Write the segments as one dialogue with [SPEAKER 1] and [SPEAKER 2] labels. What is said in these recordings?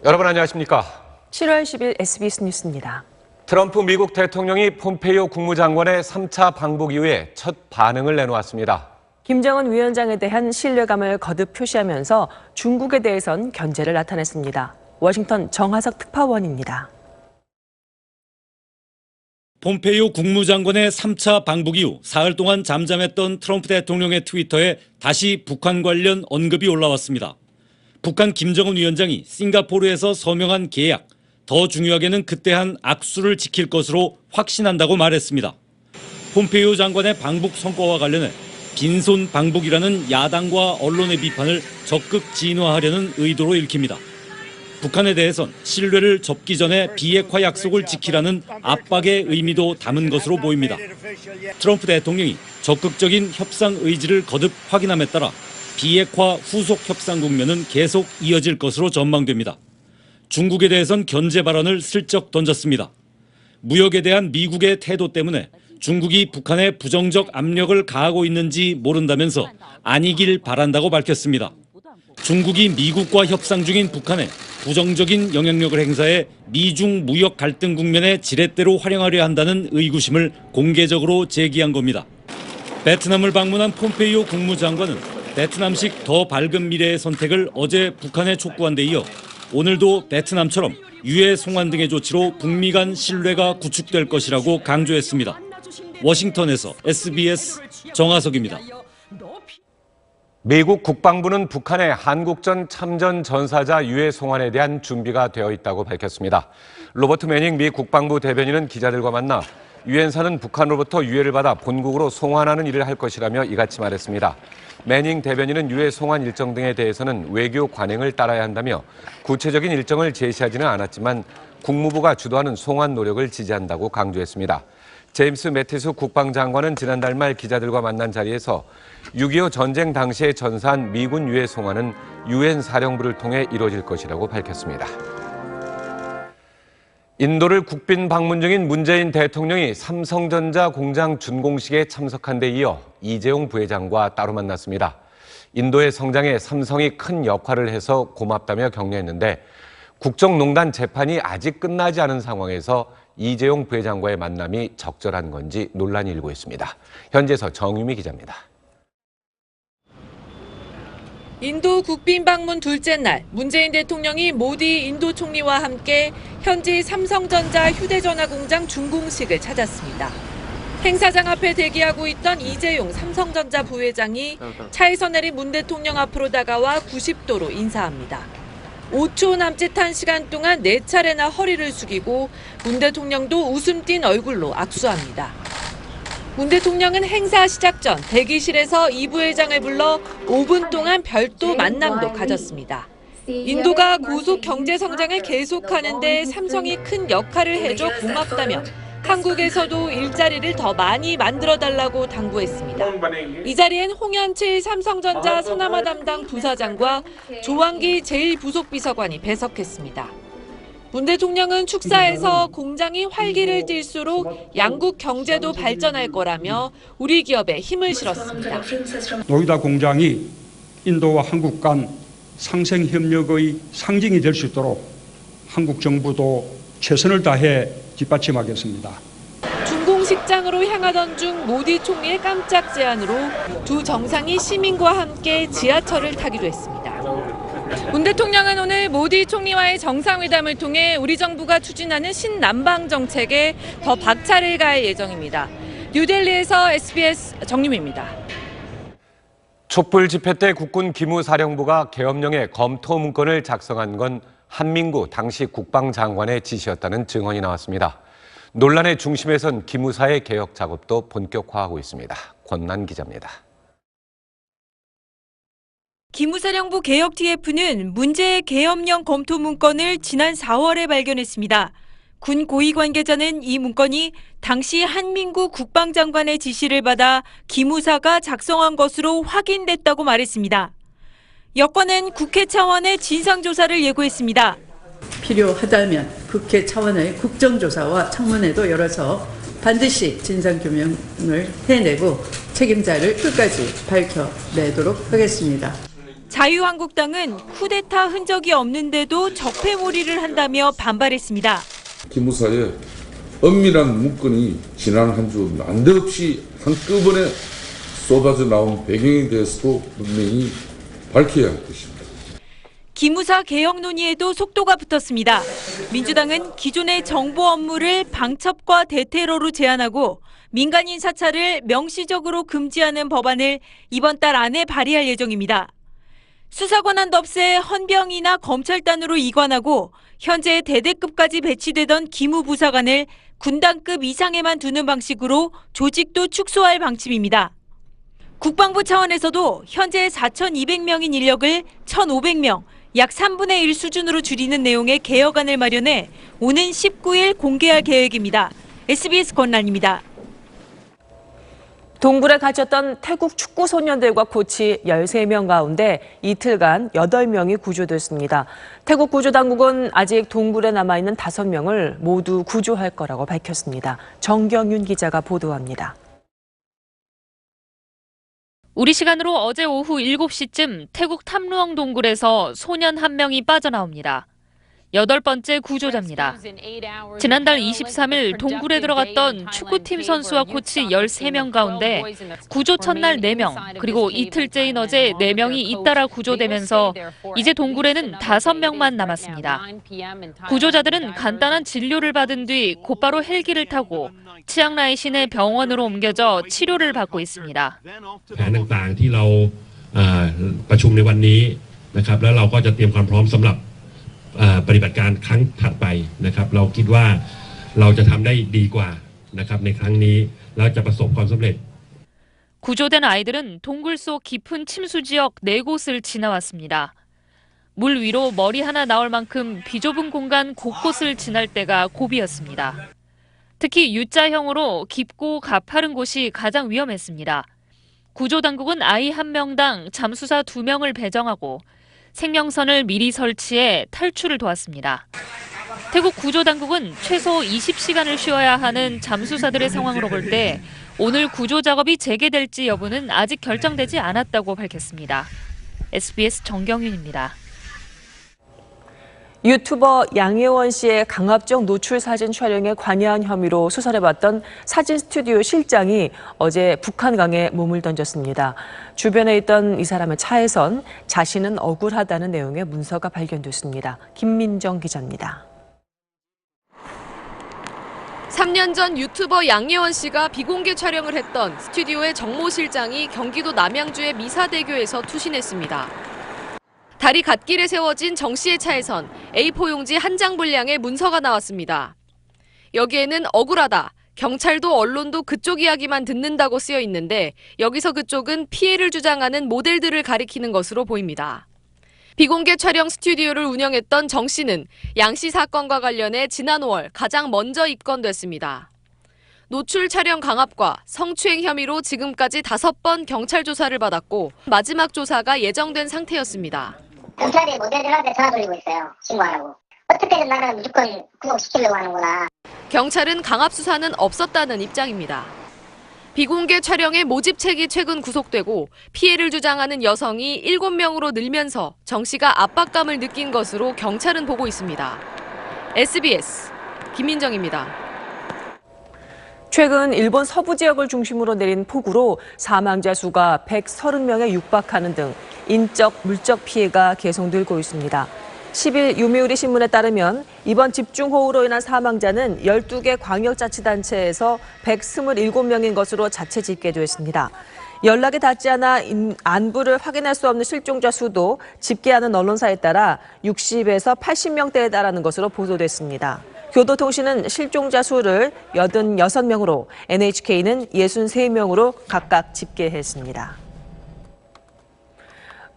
[SPEAKER 1] 여러분 안녕하십니까?
[SPEAKER 2] 7월 10일 SBS 뉴스입니다.
[SPEAKER 1] 트럼프 미국 대통령이 폼페이오 국무장관의 3차 방북 이후에 첫 반응을 내놓았습니다.
[SPEAKER 2] 김정은 위원장에 대한 신뢰감을 거듭 표시하면서 중국에 대해선 견제를 나타냈습니다. 워싱턴 정하석 특파원입니다.
[SPEAKER 3] 폼페이오 국무장관의 3차 방북 이후 사흘 동안 잠잠했던 트럼프 대통령의 트위터에 다시 북한 관련 언급이 올라왔습니다. 북한 김정은 위원장이 싱가포르에서 서명한 계약, 더 중요하게는 그때 한 악수를 지킬 것으로 확신한다고 말했습니다. 폼페이오 장관의 방북 성과와 관련해 빈손 방북이라는 야당과 언론의 비판을 적극 진화하려는 의도로 읽힙니다. 북한에 대해선 신뢰를 접기 전에 비핵화 약속을 지키라는 압박의 의미도 담은 것으로 보입니다. 트럼프 대통령이 적극적인 협상 의지를 거듭 확인함에 따라 비핵화 후속 협상 국면은 계속 이어질 것으로 전망됩니다. 중국에 대해선 견제 발언을 슬쩍 던졌습니다. 무역에 대한 미국의 태도 때문에 중국이 북한에 부정적 압력을 가하고 있는지 모른다면서 아니길 바란다고 밝혔습니다. 중국이 미국과 협상 중인 북한에 부정적인 영향력을 행사해 미중 무역 갈등 국면에 지렛대로 활용하려 한다는 의구심을 공개적으로 제기한 겁니다. 베트남을 방문한 폼페이오 국무장관은 베트남식 더 밝은 미래의 선택을 어제 북한에 촉구한 데 이어 오늘도 베트남처럼 유해 송환 등의 조치로 북미 간 신뢰가 구축될 것이라고 강조했습니다. 워싱턴에서 SBS 정하석입니다.
[SPEAKER 1] 미국 국방부는 북한의 한국전 참전 전사자 유해 송환에 대한 준비가 되어 있다고 밝혔습니다. 로버트 매닝 미 국방부 대변인은 기자들과 만나 유엔사는 북한으로부터 유해를 받아 본국으로 송환하는 일을 할 것이라며 이같이 말했습니다. 매닝 대변인은 유해 송환 일정 등에 대해서는 외교 관행을 따라야 한다며 구체적인 일정을 제시하지는 않았지만 국무부가 주도하는 송환 노력을 지지한다고 강조했습니다. 제임스 매티스 국방장관은 지난달 말 기자들과 만난 자리에서 6.25 전쟁 당시에 전사한 미군 유해 송환은 유엔 사령부를 통해 이루어질 것이라고 밝혔습니다. 인도를 국빈 방문 중인 문재인 대통령이 삼성전자 공장 준공식에 참석한 데 이어 이재용 부회장과 따로 만났습니다. 인도의 성장에 삼성이 큰 역할을 해서 고맙다며 격려했는데 국정농단 재판이 아직 끝나지 않은 상황에서 이재용 부회장과의 만남이 적절한 건지 논란이 일고 있습니다. 현지에서 정유미 기자입니다.
[SPEAKER 4] 인도 국빈 방문 둘째 날, 문재인 대통령이 모디 인도 총리와 함께 현지 삼성전자 휴대전화 공장 준공식을 찾았습니다. 행사장 앞에 대기하고 있던 이재용 삼성전자 부회장이 차에서 내린 문 대통령 앞으로 다가와 90도로 인사합니다. 5초 남짓한 시간 동안 4차례나 허리를 숙이고 문 대통령도 웃음 띤 얼굴로 악수합니다. 문 대통령은 행사 시작 전 대기실에서 이 부회장을 불러 5분 동안 별도 만남도 가졌습니다. 인도가 고속 경제 성장을 계속하는데 삼성이 큰 역할을 해줘 고맙다며 한국에서도 일자리를 더 많이 만들어달라고 당부했습니다. 이 자리엔 홍현칠 삼성전자 서남아 담당 부사장과 조왕기 제1부속비서관이 배석했습니다. 문 대통령은 축사에서 공장이 활기를 띨수록 양국 경제도 발전할 거라며 우리 기업에 힘을 실었습니다.
[SPEAKER 5] 노이다 공장이 인도와 한국 간 상생 협력의 상징이 될 수 있도록 한국 정부도 최선을 다해 뒷받침하겠습니다.
[SPEAKER 4] 준공식장으로 향하던 중 모디 총리의 깜짝 제안으로 두 정상이 시민과 함께 지하철을 타기도 했습니다. 문 대통령은 오늘 모디 총리와의 정상회담을 통해 우리 정부가 추진하는 신남방 정책에 더 박차를 가할 예정입니다. 뉴델리에서 SBS 정유미입니다.
[SPEAKER 1] 촛불 집회 때 국군 기무사령부가 계엄령의 검토 문건을 작성한 건 한민구 당시 국방장관의 지시였다는 증언이 나왔습니다. 논란의 중심에선 기무사의 개혁 작업도 본격화하고 있습니다. 권난 기자입니다.
[SPEAKER 6] 기무사령부 개혁 TF는 문제의 계엄령 검토 문건을 지난 4월에 발견했습니다. 군 고위 관계자는 이 문건이 당시 한민구 국방장관의 지시를 받아 기무사가 작성한 것으로 확인됐다고 말했습니다. 여권은 국회 차원의 진상조사를 예고했습니다.
[SPEAKER 7] 필요하다면 국회 차원의 국정조사와 청문회도 열어서 반드시 진상규명을 해내고 책임자를 끝까지 밝혀내도록 하겠습니다.
[SPEAKER 6] 자유한국당은 쿠데타 흔적이 없는데도 적폐몰이를 한다며 반발했습니다.
[SPEAKER 8] 기무사에 엄밀한 문건이 지난 한 주 난데없이 한꺼번에 쏟아져 나온 배경에 대해서도 분명히 밝혀야 할 것입니다.
[SPEAKER 6] 기무사 개혁 논의에도 속도가 붙었습니다. 민주당은 기존의 정보 업무를 방첩과 대테러로 제한하고 민간인 사찰을 명시적으로 금지하는 법안을 이번 달 안에 발의할 예정입니다. 수사권한 덥새 헌병이나 검찰단으로 이관하고 현재 대대급까지 배치되던 기무부사관을 군단급 이상에만 두는 방식으로 조직도 축소할 방침입니다. 국방부 차원에서도 현재 4,200명인 인력을 1,500명, 약 3분의 1 수준으로 줄이는 내용의 개혁안을 마련해 오는 19일 공개할 계획입니다. SBS 권란입니다.
[SPEAKER 2] 동굴에 갇혔던 태국 축구 소년들과 코치 13명 가운데 이틀간 8명이 구조됐습니다. 태국 구조당국은 아직 동굴에 남아있는 5명을 모두 구조할 거라고 밝혔습니다. 정경윤 기자가 보도합니다.
[SPEAKER 9] 우리 시간으로 어제 오후 7시쯤 태국 탐루엉 동굴에서 소년 1명이 빠져나옵니다. 8번째 구조자입니다. 지난달 23일 동굴에 들어갔던 축구팀 선수와 코치 13명 가운데 구조 첫날 4명, 그리고 이틀째인 어제 4명이 잇따라 구조되면서 이제 동굴에는 5명만 남았습니다. 구조자들은 간단한 진료를 받은 뒤 곧바로 헬기를 타고 치앙라이 시내 병원으로 옮겨져 치료를 받고 있습니다.
[SPEAKER 10] แผนต่างๆที่เราประชุมในวันนี้นะครับแล้วเราก็จะเตรียมความพร้อมสำหรับปฏิบัติการครั้งถัดไปนะครับเราคิดว่าเราจะทำได้ดีกว่านะครับในครั้งนี้แล้วจะประสบความสำเร็จ
[SPEAKER 9] 구조된 아이들은 동굴 속 깊은 침수 지역 4곳을 지나왔습니다. 물 위로 머리 하나 나올 만큼 비좁은 공간 곳곳을 지날 때가 고비였습니다. 특히 U자형으로 깊고 가파른 곳이 가장 위험했습니다. 구조당국은 아이 1명당 잠수사 2명을 배정하고 생명선을 미리 설치해 탈출을 도왔습니다. 태국 구조당국은 최소 20시간을 쉬어야 하는 잠수사들의 상황으로 볼 때 오늘 구조 작업이 재개될지 여부는 아직 결정되지 않았다고 밝혔습니다. SBS 정경윤입니다.
[SPEAKER 2] 유튜버 양예원 씨의 강압적 노출 사진 촬영에 관여한 혐의로 수사를 받던 사진 스튜디오 실장이 어제 북한강에 몸을 던졌습니다. 주변에 있던 이 사람의 차에선 자신은 억울하다는 내용의 문서가 발견됐습니다. 김민정 기자입니다.
[SPEAKER 11] 3년 전 유튜버 양예원 씨가 비공개 촬영을 했던 스튜디오의 정모 실장이 경기도 남양주의 미사대교에서 투신했습니다. 다리 갓길에 세워진 정 씨의 차에선 A4 용지 한 장 분량의 문서가 나왔습니다. 여기에는 억울하다, 경찰도 언론도 그쪽 이야기만 듣는다고 쓰여 있는데 여기서 그쪽은 피해를 주장하는 모델들을 가리키는 것으로 보입니다. 비공개 촬영 스튜디오를 운영했던 정 씨는 양 씨 사건과 관련해 지난 5월 가장 먼저 입건됐습니다. 노출 촬영 강압과 성추행 혐의로 지금까지 5번 경찰 조사를 받았고 마지막 조사가 예정된 상태였습니다.
[SPEAKER 12] 경찰이 모델들한테 전화 돌리고 있어요. 신고하라고. 어떻게든 나는 무조건 구속시키려고 하는구나.
[SPEAKER 11] 경찰은 강압 수사는 없었다는 입장입니다. 비공개 촬영의 모집책이 최근 구속되고 피해를 주장하는 여성이 7명으로 늘면서 정 씨가 압박감을 느낀 것으로 경찰은 보고 있습니다. SBS 김민정입니다.
[SPEAKER 2] 최근 일본 서부 지역을 중심으로 내린 폭우로 사망자 수가 130명에 육박하는 등 인적, 물적 피해가 계속 늘고 있습니다. 10일 요미우리 신문에 따르면 이번 집중호우로 인한 사망자는 12개 광역자치단체에서 127명인 것으로 자체 집계됐습니다. 연락이 닿지 않아 안부를 확인할 수 없는 실종자 수도 집계하는 언론사에 따라 60에서 80명대에 달하는 것으로 보도됐습니다. 교도통신은 실종자 수를 86명으로, NHK는 63명으로 각각 집계했습니다.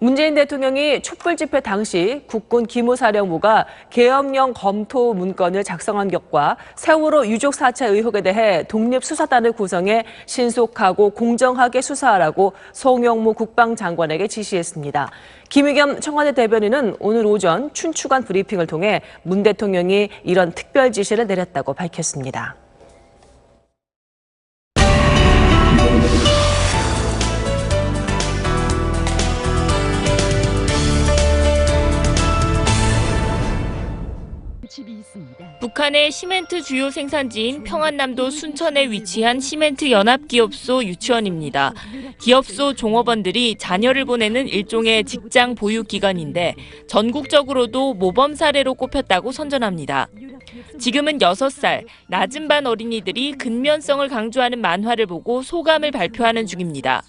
[SPEAKER 2] 문재인 대통령이 촛불 집회 당시 국군 기무사령부가 계엄령 검토 문건을 작성한 것과 세월호 유족 사찰 의혹에 대해 독립수사단을 구성해 신속하고 공정하게 수사하라고 송영무 국방장관에게 지시했습니다. 김의겸 청와대 대변인은 오늘 오전 춘추관 브리핑을 통해 문 대통령이 이런 특별 지시를 내렸다고 밝혔습니다.
[SPEAKER 9] 북한의 시멘트 주요 생산지인 평안남도 순천에 위치한 시멘트 연합기업소 유치원입니다. 기업소 종업원들이 자녀를 보내는 일종의 직장 보육 기관인데 전국적으로도 모범 사례로 꼽혔다고 선전합니다. 지금은 6살, 낮은 반 어린이들이 근면성을 강조하는 만화를 보고 소감을 발표하는 중입니다.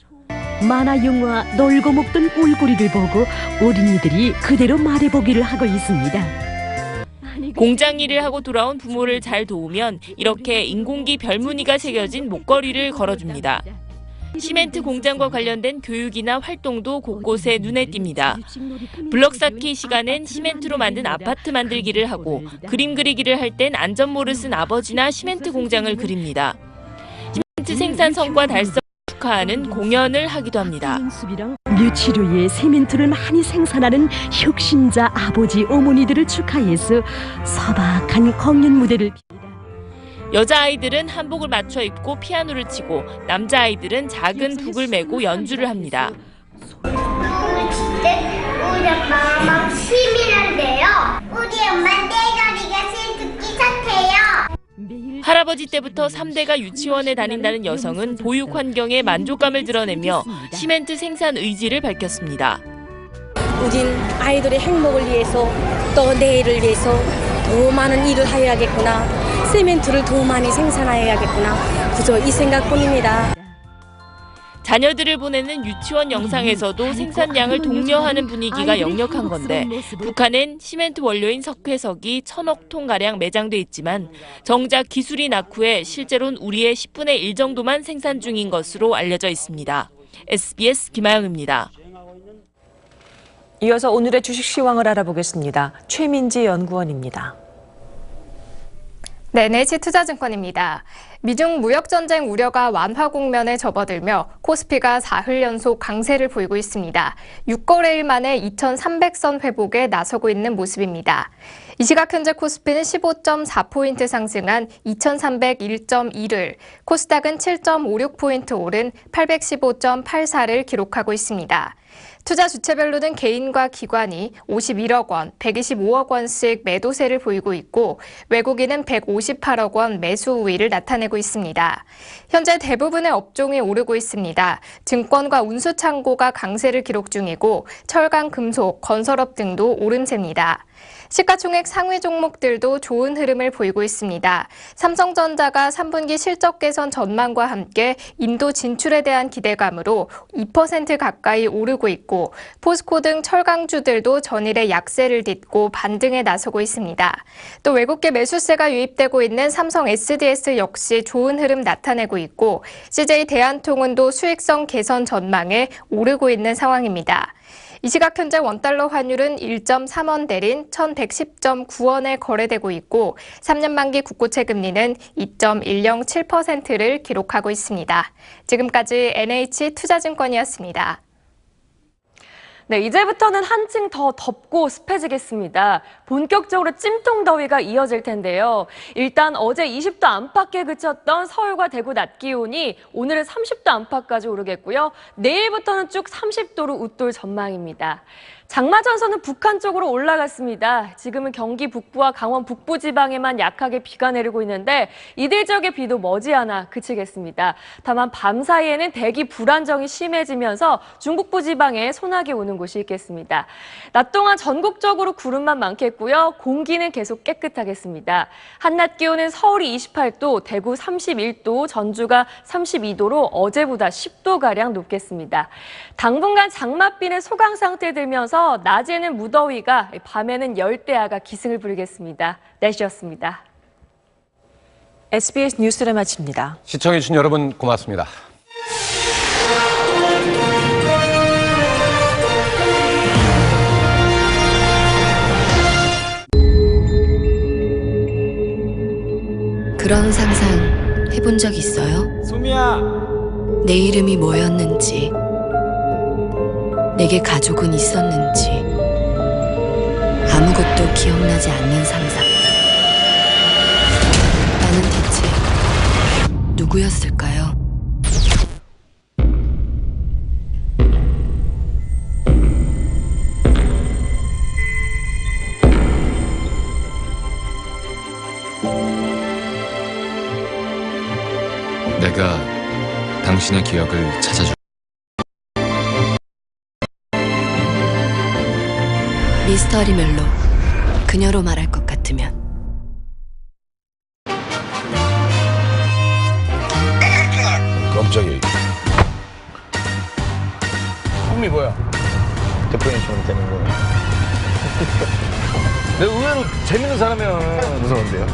[SPEAKER 13] 만화 영화 놀고 먹던 꼴꼴이를 보고 어린이들이 그대로 말해보기를 하고 있습니다.
[SPEAKER 9] 공장 일을 하고 돌아온 부모를 잘 도우면 이렇게 인공기 별무늬가 새겨진 목걸이를 걸어줍니다. 시멘트 공장과 관련된 교육이나 활동도 곳곳에 눈에 띕니다. 블럭 쌓기 시간엔 시멘트로 만든 아파트 만들기를 하고 그림 그리기를 할 땐 안전모를 쓴 아버지나 시멘트 공장을 그립니다. 시멘트 생산 성과 달성을 축하하는 공연을 하기도 합니다.
[SPEAKER 13] 며칠 후에 세멘트를 많이 생산하는 혁신자 아버지 어머니들을 축하해서 소박한 공연 무대를
[SPEAKER 9] 여자아이들은 한복을 맞춰 입고 피아노를 치고 남자아이들은 작은 북을 메고 연주를 합니다.
[SPEAKER 12] 우리 엄마가 막 힘이란데요. 우리 엄마 떼거리가 슬프기 착해요.
[SPEAKER 9] 할아버지 때부터 3대가 유치원에 다닌다는 여성은 보육 환경에 만족감을 드러내며 시멘트 생산 의지를 밝혔습니다.
[SPEAKER 14] 우린 아이들의 행복을 위해서 또 내일을 위해서 더 많은 일을 해야겠구나. 시멘트를 더 많이 생산해야겠구나. 그저 이 생각뿐입니다.
[SPEAKER 9] 자녀들을 보내는 유치원 영상에서도 생산량을 독려하는 분위기가 역력한 건데 북한엔 시멘트 원료인 석회석이 1,000억 톤가량 매장돼 있지만 정작 기술이 낙후해 실제로는 우리의 10분의 1 정도만 생산 중인 것으로 알려져 있습니다. SBS 김아영입니다.
[SPEAKER 2] 이어서 오늘의 주식 시황을 알아보겠습니다. 최민지 연구원입니다.
[SPEAKER 15] 네, NH투자증권입니다. 미중 무역전쟁 우려가 완화 국면에 접어들며 코스피가 4흘 연속 강세를 보이고 있습니다. 6거래일 만에 2,300선 회복에 나서고 있는 모습입니다. 이 시각 현재 코스피는 15.4포인트 상승한 2,301.1을, 코스닥은 7.56포인트 오른 815.84를 기록하고 있습니다. 투자 주체별로는 개인과 기관이 51억 원, 125억 원씩 매도세를 보이고 있고 외국인은 158억 원 매수 우위를 나타내고 있습니다. 현재 대부분의 업종이 오르고 있습니다. 증권과 운수창고가 강세를 기록 중이고 철강, 금속, 건설업 등도 오름세입니다. 시가총액 상위 종목들도 좋은 흐름을 보이고 있습니다. 삼성전자가 3분기 실적 개선 전망과 함께 인도 진출에 대한 기대감으로 2% 가까이 오르고 있고 포스코 등 철강주들도 전일의 약세를 딛고 반등에 나서고 있습니다. 또 외국계 매수세가 유입되고 있는 삼성 SDS 역시 좋은 흐름 나타내고 있고 CJ 대한통운도 수익성 개선 전망에 오르고 있는 상황입니다. 이 시각 현재 원달러 환율은 1.3원 내린 1,110.9원에 거래되고 있고 3년 만기 국고채 금리는 2.107%를 기록하고 있습니다. 지금까지 NH투자증권이었습니다.
[SPEAKER 16] 네, 이제부터는 한층 더 덥고 습해지겠습니다. 본격적으로 찜통 더위가 이어질 텐데요. 일단 어제 20도 안팎에 그쳤던 서울과 대구 낮 기온이 오늘은 30도 안팎까지 오르겠고요. 내일부터는 쭉 30도로 웃돌 전망입니다. 장마 전선은 북한 쪽으로 올라갔습니다. 지금은 경기 북부와 강원 북부 지방에만 약하게 비가 내리고 있는데 이들 지역의 비도 머지않아 그치겠습니다. 다만 밤 사이에는 대기 불안정이 심해지면서 중북부 지방에 소나기 오는 곳이 있겠습니다. 낮 동안 전국적으로 구름만 많겠고요. 공기는 계속 깨끗하겠습니다. 한낮 기온은 서울이 28도, 대구 31도, 전주가 32도로 어제보다 10도가량 높겠습니다. 당분간 장맛비는 소강 상태에 들면서 낮에는 무더위가, 밤에는 열대야가 기승을 부리겠습니다. 날씨였습니다.
[SPEAKER 2] SBS 뉴스를 마칩니다.
[SPEAKER 1] 시청해주신 여러분 고맙습니다.
[SPEAKER 17] 그런 상상 해본 적 있어요? 소미야! 내 이름이 뭐였는지, 내게 가족은 있었는지, 아무것도 기억나지 않는 상상. 나는 대체 누구였을까요?
[SPEAKER 18] 내가 당신의 기억을 찾아줄.
[SPEAKER 17] 미스터 리멜로, 그녀로 말할 것 같으면.
[SPEAKER 19] 깜짝이야. 꿈이 뭐야? 대표님처럼 되는 거야. 내가 의외로 재밌는 사람이면 무서운데요.